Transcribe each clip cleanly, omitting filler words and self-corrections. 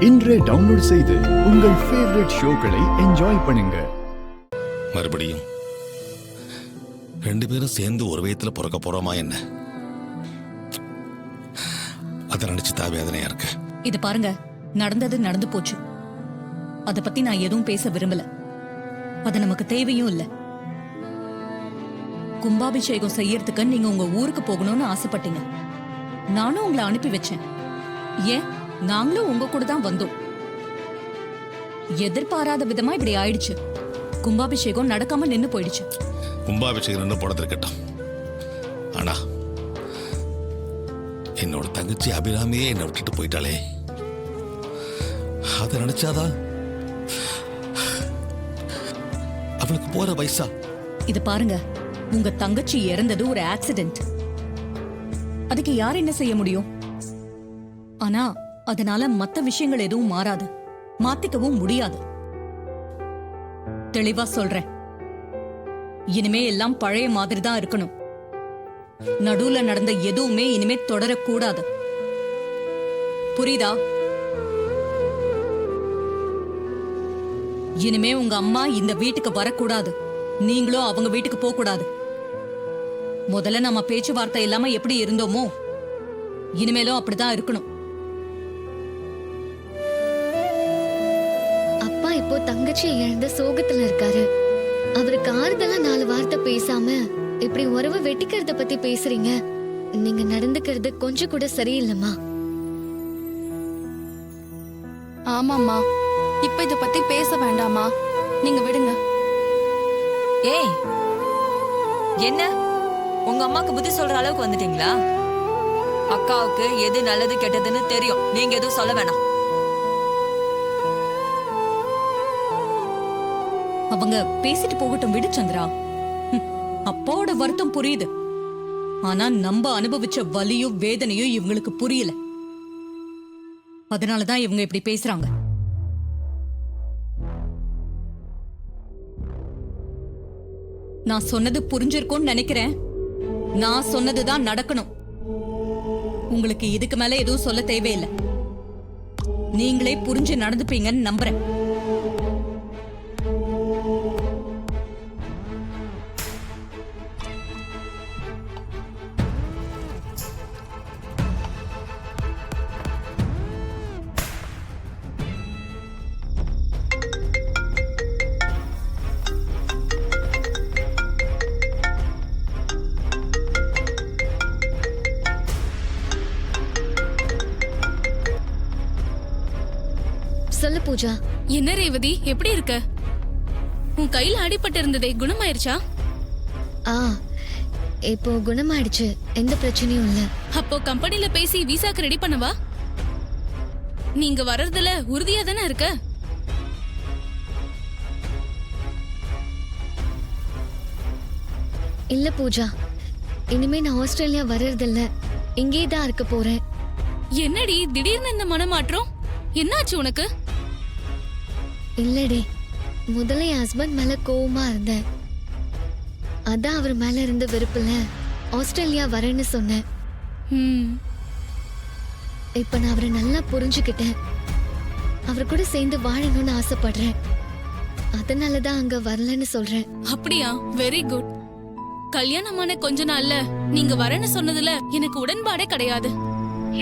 இன்றே டவுன்லோட் செய்து உங்கள் ஃபேவரட் ஷோக்களை என்ஜாய் பண்ணுங்க. மறுபடியும் 2 பேரும் சேர்ந்து ஒரு வயத்துல பிறக்க போறோமா என்ன? அதை நினைச்சு வேதனையா இருக்கு. இது பாருங்க, நடந்தது நடந்து போச்சு. அத பத்தி நான் எதுவும் பேச விரும்பல. அது நமக்கு தேவையும் இல்ல. கும்பாபிஷேகம் செய்யறதுக்கு நீங்க உங்க ஊருக்கு போகணும்னு ஆசைப்பட்டீங்க. நானும் உங்களை அனுப்பி வச்சேன். ஏன், நாங்களும் உங்க கூட தான் வந்தோம். எதிர்பாராத விதமா இப்படி ஆயிடுச்சு. கும்பாபிஷேகம் நடக்காம நின்னு போயிடுச்சு. கும்பாபிஷேகம் நின்று போனது இருக்கட்டும். ஆனா என்னோட தங்கச்சி அபிராமியே என்னை விட்டுட்டு போயிட்டாளே, அதை நினைச்சாதான் அவளுக்கு போற வயசா? இது பாருங்க, உங்க தங்கச்சி இறந்தது ஒரு ஆக்சிடென்ட். அதுக்கு யார் என்ன செய்ய முடியும்? ஆனா அதனால மத்த விஷயங்கள் எதுவும் மாறாது, மாத்திக்கவும் முடியாது. தெளிவா சொல்றேன், இனிமே எல்லாம் பழைய மாதிரி தான் இருக்கணும். நடுவுல நடந்த எதுவுமே இனிமே தொடரக்கூடாது. புரியுதா? இனிமே உங்க அம்மா இந்த வீட்டுக்கு வரக்கூடாது, நீங்களும் அவங்க வீட்டுக்கு போக கூடாது. முதல்ல நம்ம பேச்சுவார்த்தை இல்லாம எப்படி இருந்தோமோ இனிமேலும் அப்படிதான் இருக்கணும். அப்பா இப்போ தங்கச்சியை இழந்த சோகத்துல இருக்காரு. அவருக்கு ஆறுதலா 4 வார்த்தை பேசாம இப்படி உறவை வெட்டிக்கிறத பத்தி பேசுறீங்க. நீங்க நடந்துக்கிறது கொஞ்சம் கூட சரியில்லைம்மா. ஆமாம்மா, இப்ப இத பத்தி பேச வேண்டாமா, நீங்க விடுங்க. ஏய், என்ன உங்க அம்மாக்கு புத்தி சொல்ற அளவுக்கு வந்துட்டீங்களா? அக்காவுக்கு எது நல்லது கெட்டதுன்னு தெரியும், நீங்க எதுவும் சொல்ல வேணாம். அவங்க பேசிட்டு போகட்டும், விடு சந்திரா. அப்பாவோட வருத்தம் புரியுது, ஆனா நம்ம அனுபவிச்ச வலியும் வேதனையும் இவங்களுக்கு புரியல. அதனாலதான் இவங்க இப்படி பேசுறாங்க. நான் சொன்னது புரிஞ்சிருக்கும்னு நினைக்கிறேன். நான் சொன்னதுதான் நடக்கணும். உங்களுக்கு இதுக்கு மேல எதுவும் சொல்ல தேவையில்லை. நீங்களே புரிஞ்சு நடந்துப்பீங்கன்னு நம்புறேன். சொல்லு பூஜா. என்ன ரேவதி, எப்படி இருக்க? உன் கையில அடிபட்டு இருந்ததே குணமாயிருச்சா? இப்போ குணமாயிடுச்சு, எந்த பிரச்சனையும் இல்ல. அப்போ கம்பெனில பேசி விசாக்கு ரெடி பண்ணவா? நீங்க வர்றதுல உறுதியா தானே இருக்க? இல்ல பூஜா, இனிமே நான் ஆஸ்திரேலியா வர்றதில்ல, இங்கே தான் இருக்க போறேன். என்னடி திடீர்னு இந்த மனமாற்றம்? என்னாச்சு உனக்கு? இல்லடி, முதல்ல என் ஹஸ்பண்ட் மேல கோவமா இருந்தேன். அதான் அவர் மேல இருந்த வெறுப்புல ஆஸ்திரேலியா வரேன்னு சொன்னேன். இப்ப நான் அவரை நல்லா புரிஞ்சுக்கிட்டேன். அவர் கூட சேர்ந்து வாழணும்னு ஆசைப்படுறேன். அதனாலதான் அங்க வரலன்னு சொல்றேன். அப்படியா? Very good. கல்யாணமான கொஞ்ச நாள்ல நீங்க வரேன்னு சொன்னதுல எனக்கு உடன்பாடே கிடையாது.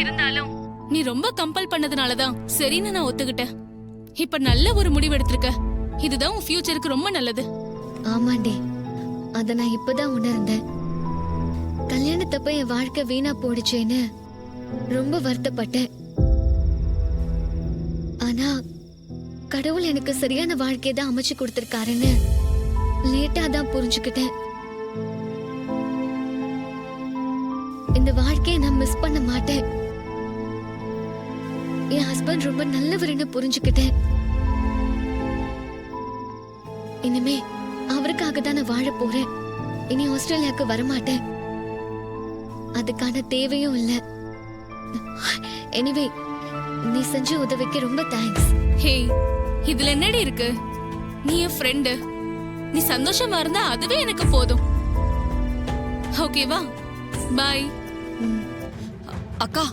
இருந்தாலும் நீ ரொம்ப கம்பல் பண்ணதுனாலதான் சரின்னு நான் ஒத்துக்கிட்டேன். இப்ப நல்ல ஒரு முடிவு எடுத்திருக்க. இதுதான் உன் ஃபியூச்சருக்கு ரொம்ப நல்லது. ஆமாண்டி, அத நான் இப்பதான் உணர்ந்தேன். கல்யாணத்தப்ப என் வாழ்க்கை வீணா போடுச்சேன்னு ரொம்ப வருத்தப்பட்டேன். ஆனா கடவுள் எனக்கு சரியான வாழ்க்கையை தான் அமைச்சு கொடுத்திருக்காருன்னு லேட்டா தான் புரிஞ்சுக்கிட்டேன். இந்த வாழ்க்கையை நான் மிஸ் பண்ண மாட்டேன். என் ஹஸ்பண்ட் ரொம்ப நல்லவர்னு புரிஞ்சுக்கிட்டேன். இனிமே அவருக்காக தான் நான் வாழ போறேன். இனி ஆஸ்திரேலியாவுக்கு வரமாட்டேன். அதுக்கான தேவையும் இல்ல. எனிவே, நீ செஞ்ச உதவிக்கு ரொம்ப தேங்க்ஸ். ஹே, இதுல என்னடி இருக்கு? நீ என் ஃப்ரெண்டு. நீ சந்தோஷமா இருந்தா அதுவே எனக்கு போதும். ஓகேவா? பாய். அக்கா,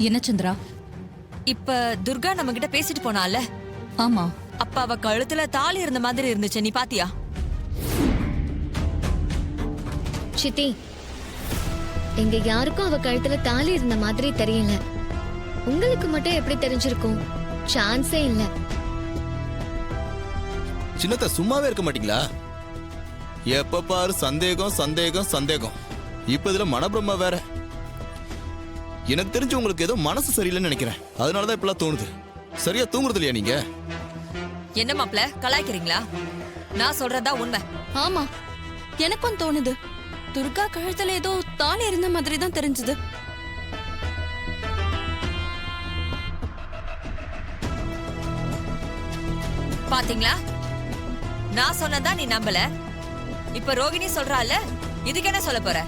என்ன சந்திரா, இப்ப துர்கா நம்ம கிட்ட பேசிட்டு போனால, ஆமா. அப்ப அவ கழுத்துல தாலி இருந்த மாதிரி இருந்துச்சு, நீ பாத்தியா? சித்தி, எங்க யாருக்கும் அவ கழுத்துல தாலி இருந்த மாதிரி தெரியல. உங்களுக்கு மட்டும் எப்படி தெரிஞ்சிருக்கும்? சான்ஸே இல்ல. சின்னத்த சும்மாவே இருக்க மாட்டீங்களா? எப்ப பாரு சந்தேகம் சந்தேகம் சந்தேகம். இப்ப இதுல மனப்பிரம வேற. எனக்கு தெரிஞ்சு உங்களுக்கு ஏதோ மனசு சரியில்லைன்னு நினைக்கிறேன். அதனாலதான் இப்பெல்லாம் தோணுது. சரியா தூங்குறது இல்லையா நீங்க? என்ன மாப்ள, கலாய்க்கிறீங்களா? நான் சொல்றதா உண்மை. ஆமா, எனக்கும் தோணுது. துர்கா கழுத்துல ஏதோ தாலி இருந்த மாதிரி தான் தெரிஞ்சது. பாத்தீங்களா? நான் சொன்னதா நீ நம்பல. இப்ப ரோகிணி சொல்றால, இதுக்கு என்ன சொல்ல போற?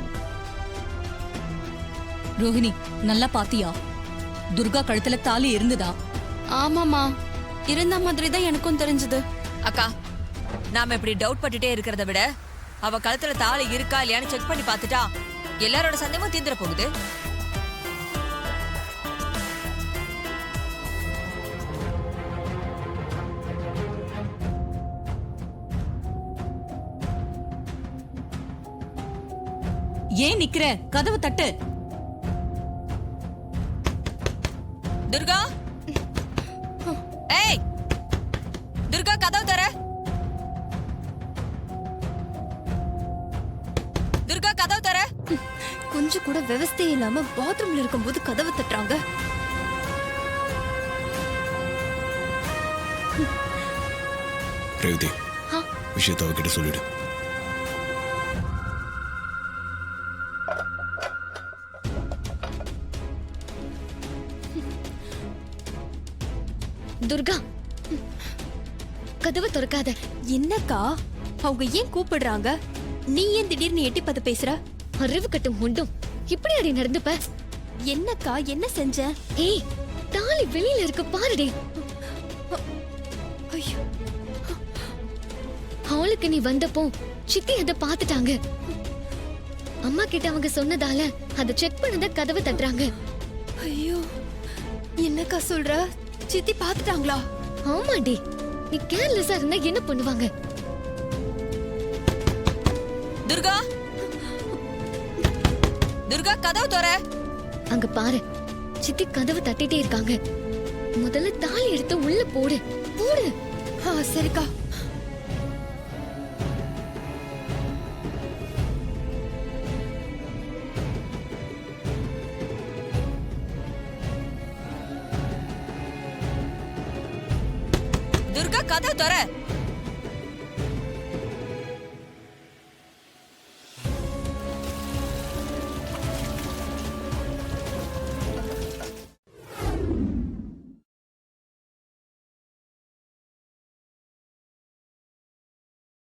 ரோஹிணி, நல்லா பாத்தியா? துர்கா கழுத்துல தாலி இருந்ததா? ஆமாமா, இருந்த மாதிரி தான் எனக்கும் தெரிஞ்சது. அக்கா, நாம இப்படி டவுட் பட்டுட்டே இருக்கிறத விட அவ கழுத்துல தாலி இருக்கா இல்லையான்னு செக் பண்ணி பார்த்துட்டா எல்லாரோட சந்தேகமும் தீந்துற போகுது. ஏன் நிக்கிற? கதவு தட்டு. துர்கா, ஏய் துர்கா, கதவு தர. துர்கா, கதவு தர. கொஞ்சம் கூட விவசாயம் இல்லாம பாத்ரூம்ல இருக்கும்போது கதவை தட்டுறாங்க. ரேவதி, விஷயத்தை அவகிட்ட சொல்லிடு. துர்கா, கதவை திறக்காத. என்னக்கா, அவங்க ஏன் கூப்பிடுறாங்க? நீ ஏன் திடீர்னு எட்டி பார்த்து பேசுற? அறிவு கட்டும் முண்டும் இப்படி அடி நடந்துப்ப. என்னக்கா, என்ன செஞ்ச? ஏய், தாலி வெளியில இருக்கு பாருடி. ஐயோ, ஹாலுக்கு நீ வந்தப்போ சித்தி அதை பாத்துட்டாங்க. அம்மா கிட்ட அவங்க சொன்னதால அதை செக் பண்ணத கதவை தட்டுறாங்க. ஐயோ, என்னக்கா சொல்ற? சித்தி பாத்துட்டாங்களா? ஆமாடி, நீ கேர்லெஸ்ஸா இருந்தா என்ன பண்ணுவாங்க? துர்கா, துர்கா, கதவு தர. அங்க பாரு, சித்தி கதவை தட்டிட்டே இருக்காங்க. முதல்ல தாலி எடுத்து உள்ள போடு போடு. சரிக்கா. துர்கா, கதவு தர.